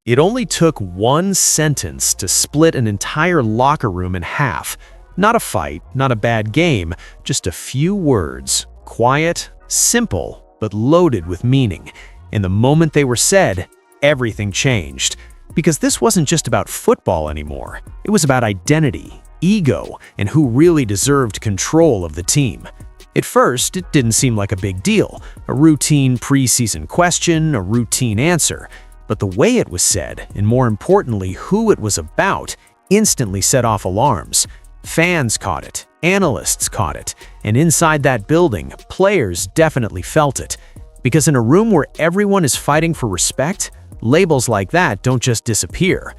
It only took one sentence to split an entire locker room in half. Not a fight, not a bad game, just a few words. Quiet, simple, but loaded with meaning. And the moment they were said, everything changed. Because this wasn't just about football anymore. It was about identity, ego, and who really deserved control of the team. At first, it didn't seem like a big deal. A routine preseason question, a routine answer. But the way it was said, and more importantly, who it was about, instantly set off alarms. Fans caught it, analysts caught it, and inside that building, players definitely felt it. Because in a room where everyone is fighting for respect, labels like that don't just disappear.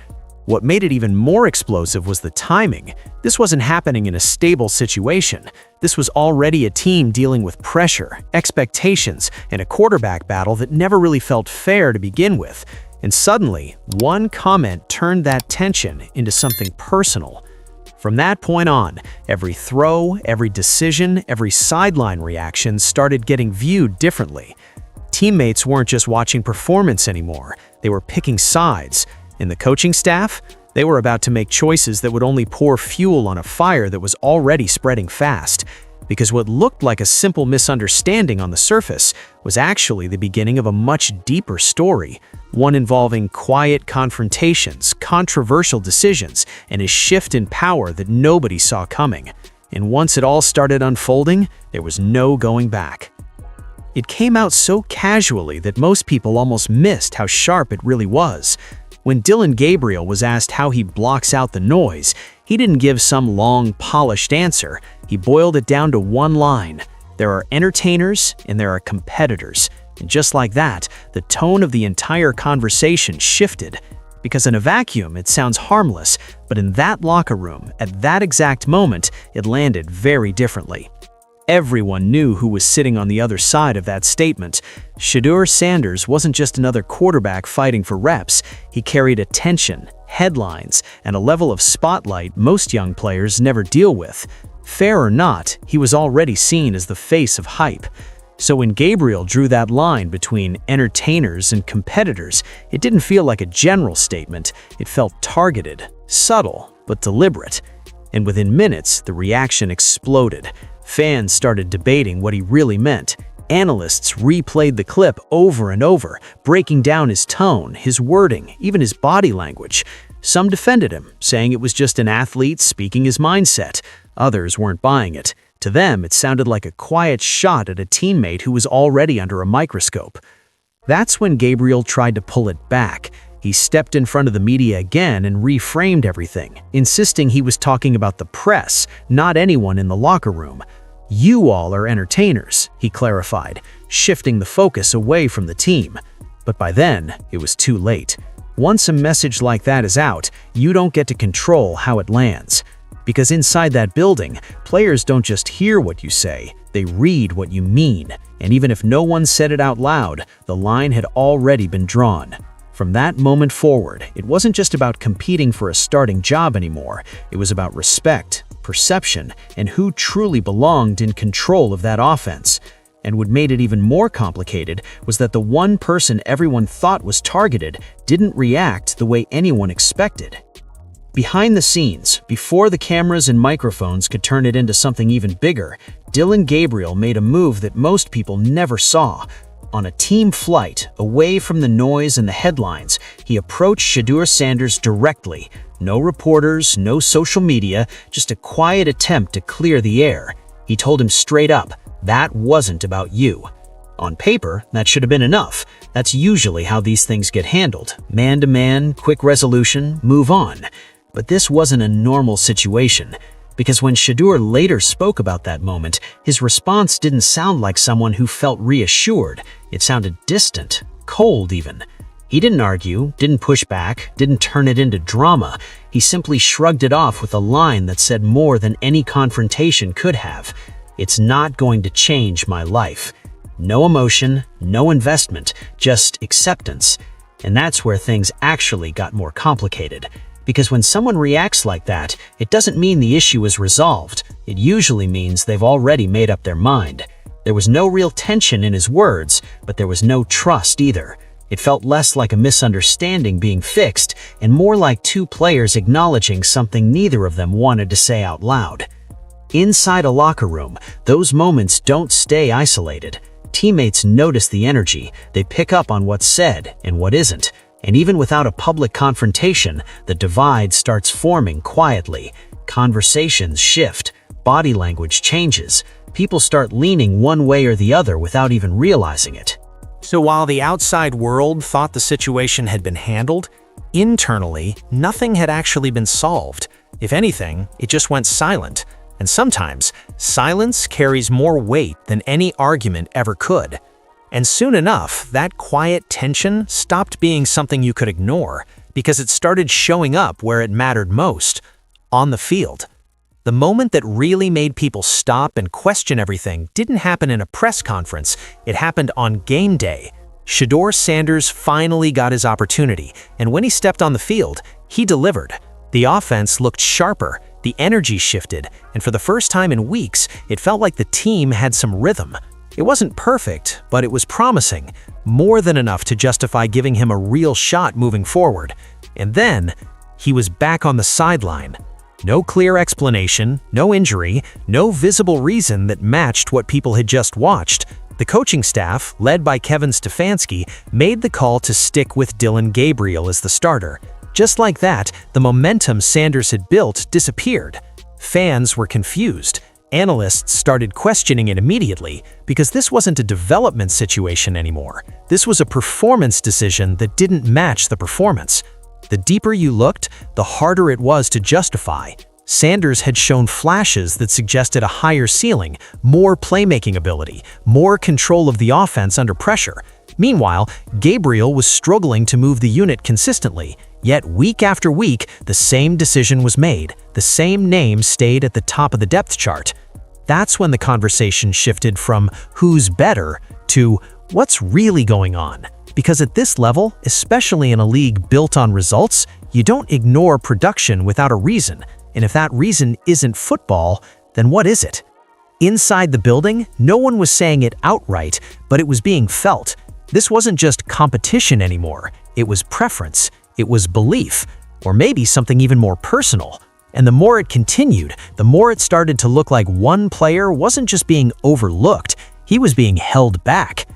What made it even more explosive was the timing. This wasn't happening in a stable situation. This was already a team dealing with pressure, expectations, and a quarterback battle that never really felt fair to begin with. And suddenly, one comment turned that tension into something personal. From that point on, every throw, every decision, every sideline reaction started getting viewed differently. Teammates weren't just watching performance anymore, they were picking sides. And the coaching staff? They were about to make choices that would only pour fuel on a fire that was already spreading fast. Because what looked like a simple misunderstanding on the surface was actually the beginning of a much deeper story, one involving quiet confrontations, controversial decisions, and a shift in power that nobody saw coming. And once it all started unfolding, there was no going back. It came out so casually that most people almost missed how sharp it really was. When Dillon Gabriel was asked how he blocks out the noise, he didn't give some long, polished answer. He boiled it down to one line. There are entertainers and there are competitors. And just like that, the tone of the entire conversation shifted. Because in a vacuum, it sounds harmless, but in that locker room, at that exact moment, it landed very differently. Everyone knew who was sitting on the other side of that statement. Shedeur Sanders wasn't just another quarterback fighting for reps. He carried attention, headlines, and a level of spotlight most young players never deal with. Fair or not, he was already seen as the face of hype. So when Gabriel drew that line between entertainers and competitors, it didn't feel like a general statement. It felt targeted, subtle, but deliberate. And within minutes, the reaction exploded. Fans started debating what he really meant. Analysts replayed the clip over and over, breaking down his tone, his wording, even his body language. Some defended him, saying it was just an athlete speaking his mindset. Others weren't buying it. To them, it sounded like a quiet shot at a teammate who was already under a microscope. That's when Gabriel tried to pull it back. He stepped in front of the media again and reframed everything, insisting he was talking about the press, not anyone in the locker room. "You all are entertainers," he clarified, shifting the focus away from the team. But by then, it was too late. Once a message like that is out, you don't get to control how it lands. Because inside that building, players don't just hear what you say, they read what you mean. And even if no one said it out loud, the line had already been drawn. From that moment forward, it wasn't just about competing for a starting job anymore. It was about respect, perception, and who truly belonged in control of that offense. And what made it even more complicated was that the one person everyone thought was targeted didn't react the way anyone expected. Behind the scenes, before the cameras and microphones could turn it into something even bigger, Dillon Gabriel made a move that most people never saw. On a team flight, away from the noise and the headlines, he approached Shedeur Sanders directly. No reporters, no social media, just a quiet attempt to clear the air. He told him straight up, "That wasn't about you." On paper, that should have been enough. That's usually how these things get handled. Man-to-man, quick resolution, move on. But this wasn't a normal situation. Because when Shedeur later spoke about that moment, his response didn't sound like someone who felt reassured. It sounded distant, cold even. He didn't argue, didn't push back, didn't turn it into drama. He simply shrugged it off with a line that said more than any confrontation could have. "It's not going to change my life." No emotion, no investment, just acceptance. And that's where things actually got more complicated. Because when someone reacts like that, it doesn't mean the issue is resolved. It usually means they've already made up their mind. There was no real tension in his words, but there was no trust either. It felt less like a misunderstanding being fixed and more like two players acknowledging something neither of them wanted to say out loud. Inside a locker room, those moments don't stay isolated. Teammates notice the energy, they pick up on what's said and what isn't, and even without a public confrontation, the divide starts forming quietly. Conversations shift, body language changes, people start leaning one way or the other without even realizing it. So while the outside world thought the situation had been handled, internally, nothing had actually been solved. If anything, it just went silent. And sometimes, silence carries more weight than any argument ever could. And soon enough, that quiet tension stopped being something you could ignore because it started showing up where it mattered most, on the field. The moment that really made people stop and question everything didn't happen in a press conference, it happened on game day. Shedeur Sanders finally got his opportunity, and when he stepped on the field, he delivered. The offense looked sharper, the energy shifted, and for the first time in weeks, it felt like the team had some rhythm. It wasn't perfect, but it was promising, more than enough to justify giving him a real shot moving forward. And then, he was back on the sideline. No clear explanation, no injury, no visible reason that matched what people had just watched. The coaching staff, led by Stefansky, made the call to stick with Dillon Gabriel as the starter. Just like that, the momentum Sanders had built disappeared. Fans were confused. Analysts started questioning it immediately because this wasn't a development situation anymore. This was a performance decision that didn't match the performance. The deeper you looked, the harder it was to justify. Sanders had shown flashes that suggested a higher ceiling, more playmaking ability, more control of the offense under pressure. Meanwhile, Gabriel was struggling to move the unit consistently. Yet week after week, the same decision was made. The same name stayed at the top of the depth chart. That's when the conversation shifted from who's better to what's really going on. Because at this level, especially in a league built on results, you don't ignore production without a reason. And if that reason isn't football, then what is it? Inside the building, no one was saying it outright, but it was being felt. This wasn't just competition anymore. It was preference. It was belief, or maybe something even more personal. And the more it continued, the more it started to look like one player wasn't just being overlooked, he was being held back.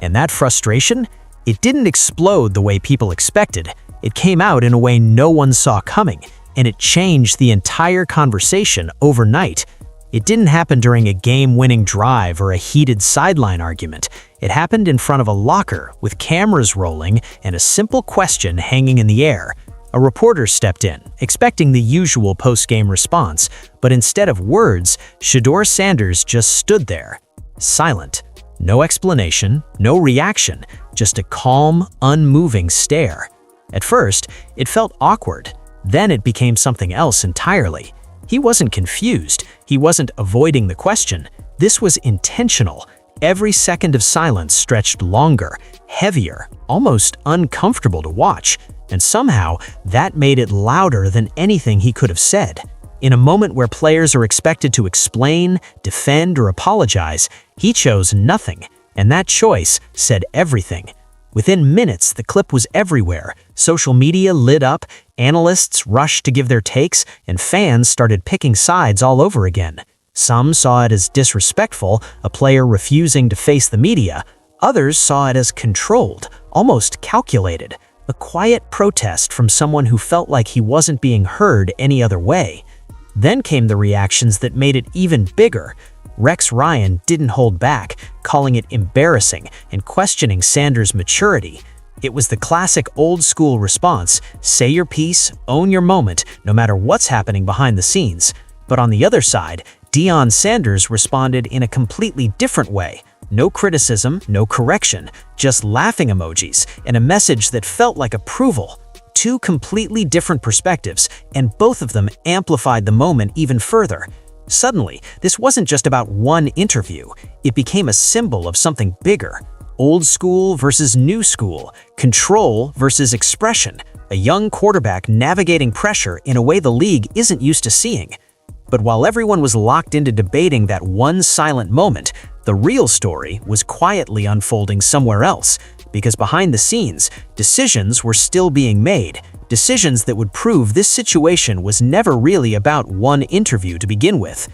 And that frustration, it didn't explode the way people expected. It came out in a way no one saw coming, and it changed the entire conversation overnight. It didn't happen during a game-winning drive or a heated sideline argument. It happened in front of a locker with cameras rolling and a simple question hanging in the air. A reporter stepped in, expecting the usual post-game response, but instead of words, Shedeur Sanders just stood there, silent. No explanation, no reaction, just a calm, unmoving stare. At first, it felt awkward. Then it became something else entirely. He wasn't confused. He wasn't avoiding the question. This was intentional. Every second of silence stretched longer, heavier, almost uncomfortable to watch. And somehow, that made it louder than anything he could have said. In a moment where players are expected to explain, defend, or apologize, he chose nothing. And that choice said everything. Within minutes, the clip was everywhere. Social media lit up, analysts rushed to give their takes, and fans started picking sides all over again. Some saw it as disrespectful, a player refusing to face the media. Others saw it as controlled, almost calculated, a quiet protest from someone who felt like he wasn't being heard any other way. Then came the reactions that made it even bigger. Rex Ryan didn't hold back, calling it embarrassing and questioning Sanders' maturity. It was the classic old-school response, say your piece, own your moment, no matter what's happening behind the scenes. But on the other side, Dillon Sanders responded in a completely different way. No criticism, no correction, just laughing emojis, and a message that felt like approval. Two completely different perspectives, and both of them amplified the moment even further. Suddenly, this wasn't just about one interview. It became a symbol of something bigger. Old school versus new school, control versus expression, a young quarterback navigating pressure in a way the league isn't used to seeing. But while everyone was locked into debating that one silent moment, the real story was quietly unfolding somewhere else, because behind the scenes, decisions were still being made, decisions that would prove this situation was never really about one interview to begin with.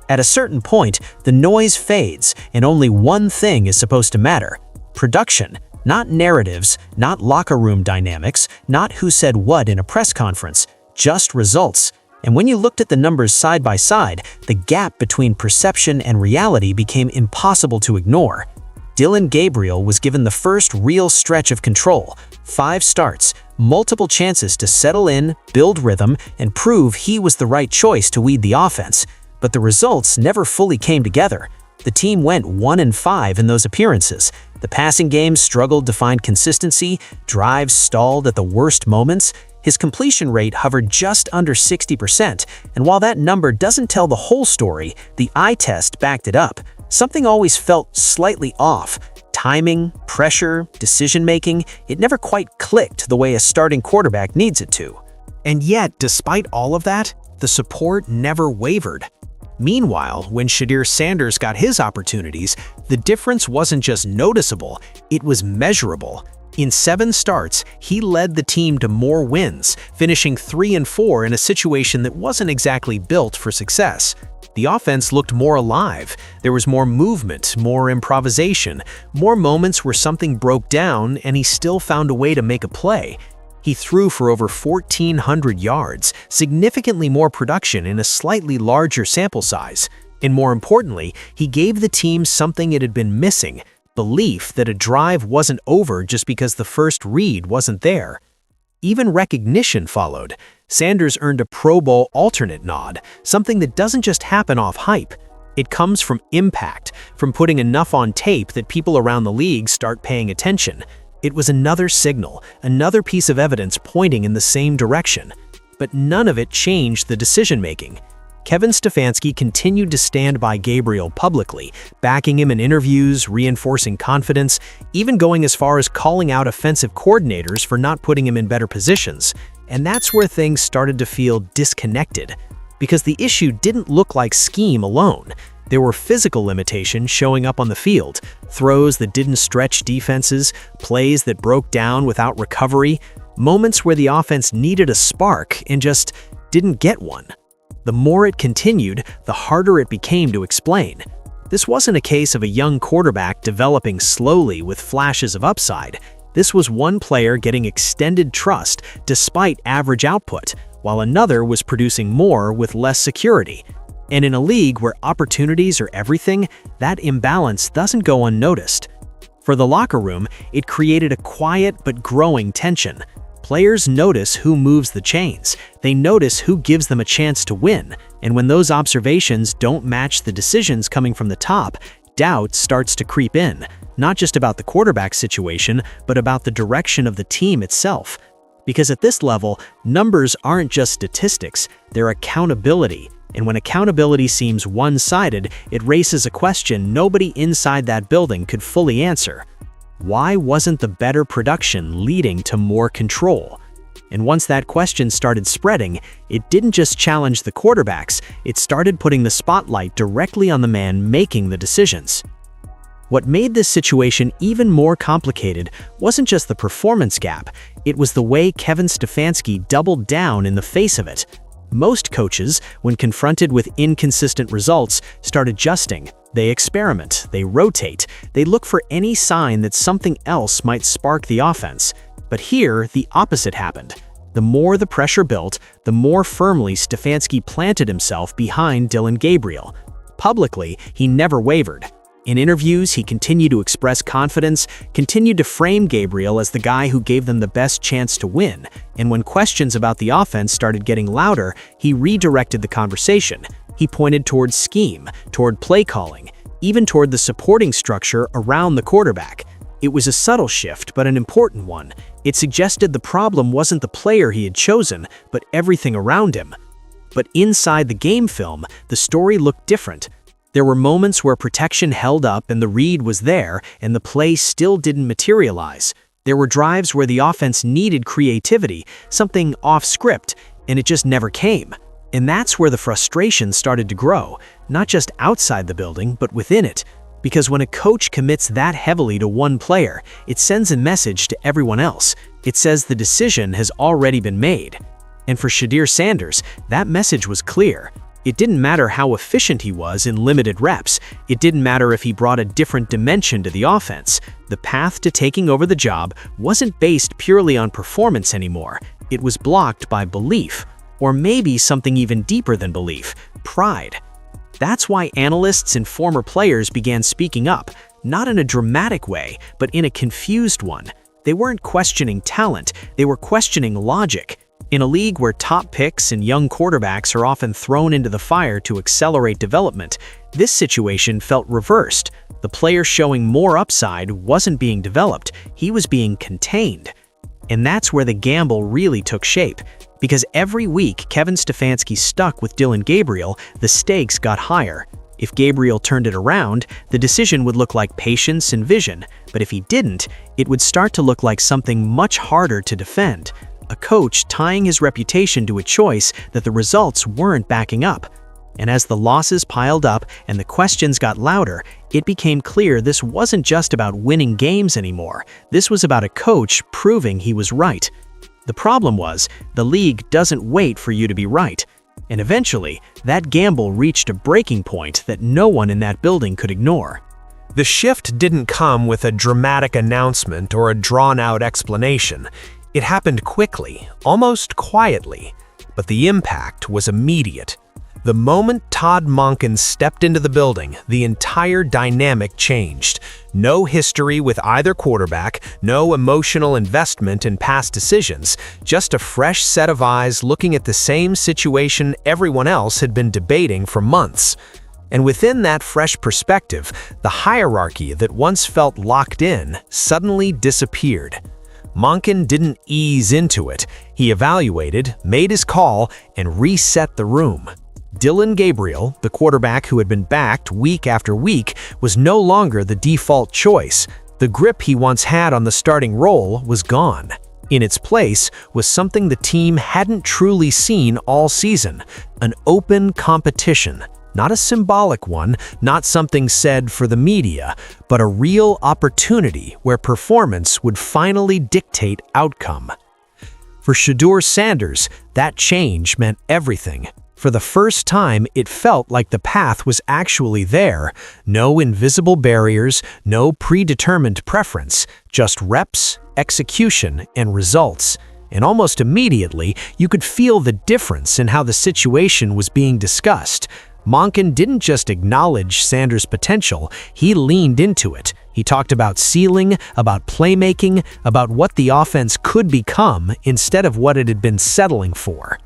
At a certain point, the noise fades, and only one thing is supposed to matter: production. Not narratives, not locker room dynamics, not who said what in a press conference, just results. And when you looked at the numbers side by side, the gap between perception and reality became impossible to ignore. Dillon Gabriel was given the first real stretch of control: 5 starts, multiple chances to settle in, build rhythm, and prove he was the right choice to lead the offense. But the results never fully came together. The team went 1-5 in those appearances. The passing game struggled to find consistency, drives stalled at the worst moments. His completion rate hovered just under 60%, and while that number doesn't tell the whole story, the eye test backed it up. Something always felt slightly off. Timing, pressure, decision-making, it never quite clicked the way a starting quarterback needs it to. And yet, despite all of that, the support never wavered. Meanwhile, when Shedeur Sanders got his opportunities, the difference wasn't just noticeable, it was measurable. In 7 starts, he led the team to more wins, finishing 3-4 in a situation that wasn't exactly built for success. The offense looked more alive. There was more movement, more improvisation, more moments where something broke down and he still found a way to make a play. He threw for over 1,400 yards, significantly more production in a slightly larger sample size. And more importantly, he gave the team something it had been missing: belief that a drive wasn't over just because the first read wasn't there. Even recognition followed. Sanders earned a Pro Bowl alternate nod, something that doesn't just happen off hype. It comes from impact, from putting enough on tape that people around the league start paying attention. It was another signal, another piece of evidence pointing in the same direction. But none of it changed the decision-making. Kevin Stefanski continued to stand by Gabriel publicly, backing him in interviews, reinforcing confidence, even going as far as calling out offensive coordinators for not putting him in better positions. And that's where things started to feel disconnected, because the issue didn't look like scheme alone. There were physical limitations showing up on the field: throws that didn't stretch defenses, plays that broke down without recovery, moments where the offense needed a spark and just didn't get one. The more it continued, the harder it became to explain. This wasn't a case of a young quarterback developing slowly with flashes of upside. This was one player getting extended trust despite average output, while another was producing more with less security. And in a league where opportunities are everything, that imbalance doesn't go unnoticed. For the locker room, it created a quiet but growing tension. Players notice who moves the chains. They notice who gives them a chance to win. And when those observations don't match the decisions coming from the top, doubt starts to creep in, not just about the quarterback situation, but about the direction of the team itself. Because at this level, numbers aren't just statistics, they're accountability. And when accountability seems one-sided, it raises a question nobody inside that building could fully answer. Why wasn't the better production leading to more control? And once that question started spreading, it didn't just challenge the quarterbacks, it started putting the spotlight directly on the man making the decisions. What made this situation even more complicated wasn't just the performance gap, it was the way Kevin Stefanski doubled down in the face of it. Most coaches, when confronted with inconsistent results, start adjusting. They experiment, they rotate, they look for any sign that something else might spark the offense. But here, the opposite happened. The more the pressure built, the more firmly Stefanski planted himself behind Dillon Gabriel. Publicly, he never wavered. In interviews, he continued to express confidence, continued to frame Gabriel as the guy who gave them the best chance to win, and when questions about the offense started getting louder, he redirected the conversation. He pointed toward scheme, toward play calling, even toward the supporting structure around the quarterback. It was a subtle shift, but an important one. It suggested the problem wasn't the player he had chosen, but everything around him. But inside the game film, the story looked different. There were moments where protection held up and the read was there, and the play still didn't materialize. There were drives where the offense needed creativity, something off script, and it just never came. And that's where the frustration started to grow, not just outside the building, but within it. Because when a coach commits that heavily to one player, it sends a message to everyone else. It says the decision has already been made. And for Shedeur Sanders, that message was clear. It didn't matter how efficient he was in limited reps. It didn't matter if he brought a different dimension to the offense. The path to taking over the job wasn't based purely on performance anymore. It was blocked by belief, or maybe something even deeper than belief, pride. That's why analysts and former players began speaking up, not in a dramatic way, but in a confused one. They weren't questioning talent, they were questioning logic. In a league where top picks and young quarterbacks are often thrown into the fire to accelerate development, this situation felt reversed. The player showing more upside wasn't being developed, he was being contained. And that's where the gamble really took shape. Because every week Kevin Stefanski stuck with Dillon Gabriel, the stakes got higher. If Gabriel turned it around, the decision would look like patience and vision, but if he didn't, it would start to look like something much harder to defend. A coach tying his reputation to a choice that the results weren't backing up. And as the losses piled up and the questions got louder, it became clear this wasn't just about winning games anymore. This was about a coach proving he was right. The problem was, the league doesn't wait for you to be right. And eventually, that gamble reached a breaking point that no one in that building could ignore. The shift didn't come with a dramatic announcement or a drawn-out explanation. It happened quickly, almost quietly, but the impact was immediate. The moment Todd Monken stepped into the building, the entire dynamic changed. No history with either quarterback, no emotional investment in past decisions, just a fresh set of eyes looking at the same situation everyone else had been debating for months. And within that fresh perspective, the hierarchy that once felt locked in suddenly disappeared. Monken didn't ease into it. He evaluated, made his call, and reset the room. Dillon Gabriel, the quarterback who had been backed week after week, was no longer the default choice. The grip he once had on the starting role was gone. In its place was something the team hadn't truly seen all season, an open competition. Not a symbolic one, not something said for the media, but a real opportunity where performance would finally dictate outcome. For Shedeur Sanders, that change meant everything. For the first time, it felt like the path was actually there. No invisible barriers, no predetermined preference, just reps, execution, and results. And almost immediately, you could feel the difference in how the situation was being discussed. Monken didn't just acknowledge Sanders' potential, he leaned into it. He talked about ceiling, about playmaking, about what the offense could become instead of what it had been settling for.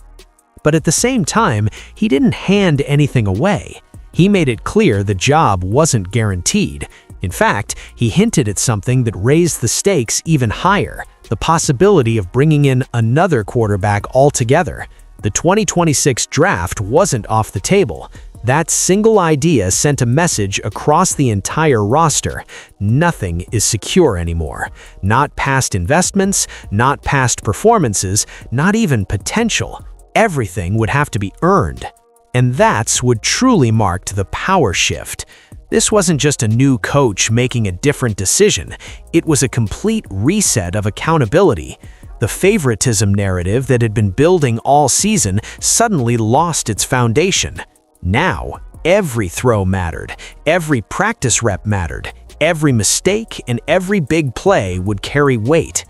But at the same time, he didn't hand anything away. He made it clear the job wasn't guaranteed. In fact, he hinted at something that raised the stakes even higher, the possibility of bringing in another quarterback altogether. The 2026 draft wasn't off the table. That single idea sent a message across the entire roster. Nothing is secure anymore. Not past investments, not past performances, not even potential. Everything would have to be earned. And that's what truly marked the power shift. This wasn't just a new coach making a different decision. It was a complete reset of accountability. The favoritism narrative that had been building all season suddenly lost its foundation. Now, every throw mattered, every practice rep mattered, every mistake and every big play would carry weight.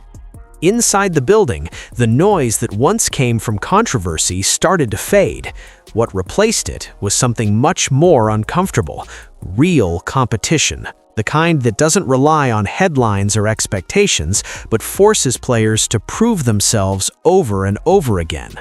Inside the building, the noise that once came from controversy started to fade. What replaced it was something much more uncomfortable, real competition. The kind that doesn't rely on headlines or expectations, but forces players to prove themselves over and over again.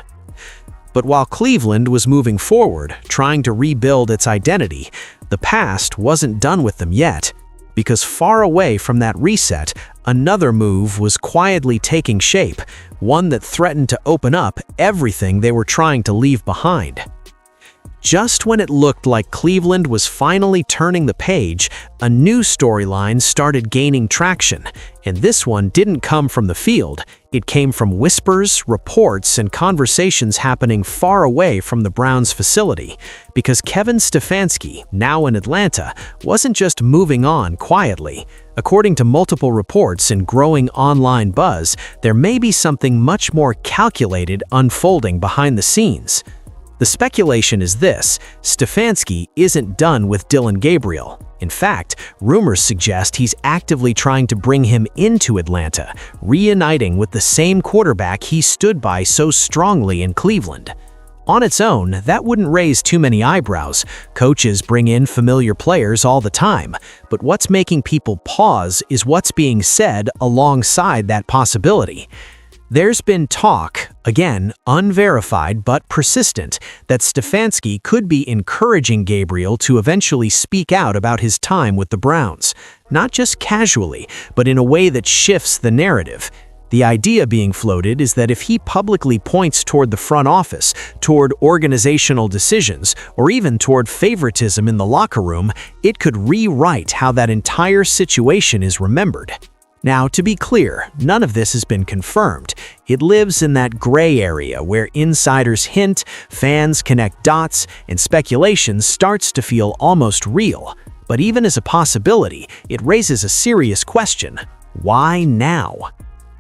But while Cleveland was moving forward, trying to rebuild its identity, the past wasn't done with them yet. Because far away from that reset, another move was quietly taking shape, one that threatened to open up everything they were trying to leave behind. Just when it looked like Cleveland was finally turning the page, a new storyline started gaining traction, and this one didn't come from the field. It came from whispers, reports, and conversations happening far away from the Browns' facility, because Kevin Stefanski, now in Atlanta, wasn't just moving on quietly. According to multiple reports and growing online buzz, there may be something much more calculated unfolding behind the scenes. The speculation is this: Stefanski isn't done with Dillon Gabriel. In fact, rumors suggest he's actively trying to bring him into Atlanta, reuniting with the same quarterback he stood by so strongly in Cleveland. On its own, that wouldn't raise too many eyebrows. Coaches bring in familiar players all the time, but what's making people pause is what's being said alongside that possibility. There's been talk, again, unverified but persistent, that Stefanski could be encouraging Gabriel to eventually speak out about his time with the Browns, not just casually, but in a way that shifts the narrative. The idea being floated is that if he publicly points toward the front office, toward organizational decisions, or even toward favoritism in the locker room, it could rewrite how that entire situation is remembered. Now, to be clear, none of this has been confirmed. It lives in that gray area where insiders hint, fans connect dots, and speculation starts to feel almost real. But even as a possibility, it raises a serious question: why now?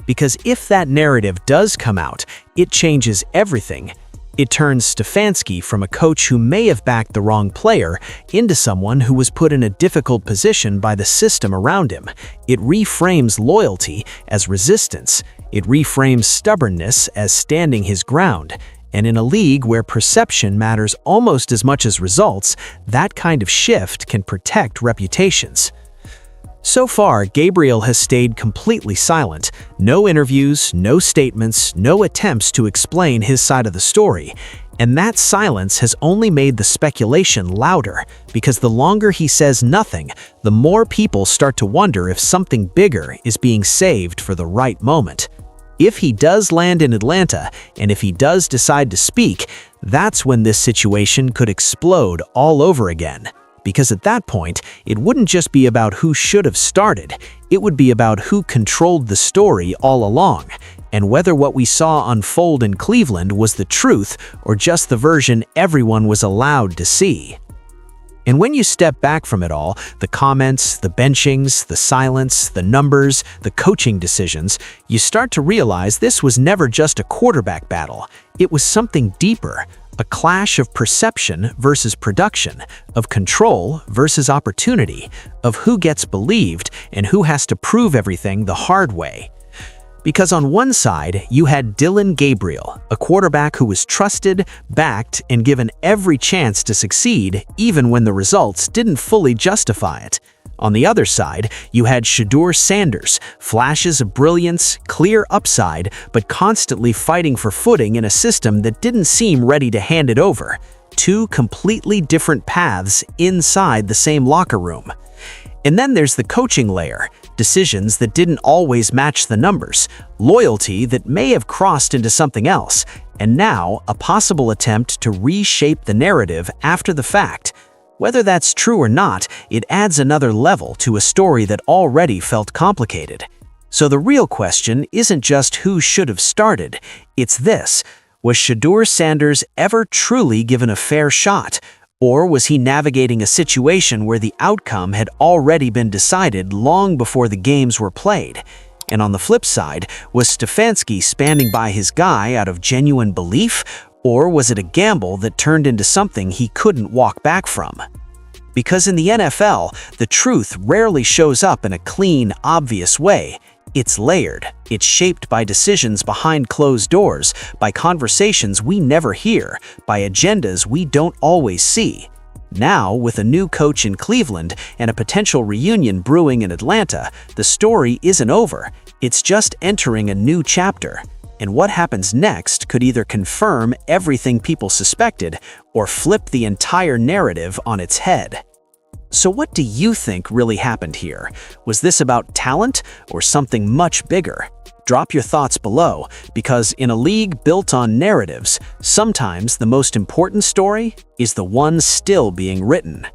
Because if that narrative does come out, it changes everything. It turns Stefanski from a coach who may have backed the wrong player into someone who was put in a difficult position by the system around him. It reframes loyalty as resistance. It reframes stubbornness as standing his ground. And in a league where perception matters almost as much as results, that kind of shift can protect reputations. So far, Gabriel has stayed completely silent. No interviews, no statements, no attempts to explain his side of the story. And that silence has only made the speculation louder, because the longer he says nothing, the more people start to wonder if something bigger is being saved for the right moment. If he does land in Atlanta, and if he does decide to speak, that's when this situation could explode all over again. Because at that point, it wouldn't just be about who should have started, it would be about who controlled the story all along, and whether what we saw unfold in Cleveland was the truth or just the version everyone was allowed to see. And when you step back from it all, the comments, the benchings, the silence, the numbers, the coaching decisions, you start to realize this was never just a quarterback battle. It was something deeper. A clash of perception versus production, of control versus opportunity, of who gets believed and who has to prove everything the hard way. Because on one side, you had Dillon Gabriel, a quarterback who was trusted, backed, and given every chance to succeed, even when the results didn't fully justify it. On the other side, you had Shedeur Sanders, flashes of brilliance, clear upside, but constantly fighting for footing in a system that didn't seem ready to hand it over. Two completely different paths inside the same locker room. And then there's the coaching layer, decisions that didn't always match the numbers, loyalty that may have crossed into something else, and now a possible attempt to reshape the narrative after the fact. Whether that's true or not, it adds another level to a story that already felt complicated. So the real question isn't just who should have started, it's this: was Shedeur Sanders ever truly given a fair shot? Or was he navigating a situation where the outcome had already been decided long before the games were played? And on the flip side, was Stefanski standing by his guy out of genuine belief? Or was it a gamble that turned into something he couldn't walk back from? Because in the NFL, the truth rarely shows up in a clean, obvious way. It's layered. It's shaped by decisions behind closed doors, by conversations we never hear, by agendas we don't always see. Now, with a new coach in Cleveland and a potential reunion brewing in Atlanta, the story isn't over. It's just entering a new chapter. And what happens next could either confirm everything people suspected or flip the entire narrative on its head. So what do you think really happened here? Was this about talent or something much bigger? Drop your thoughts below, because in a league built on narratives, sometimes the most important story is the one still being written.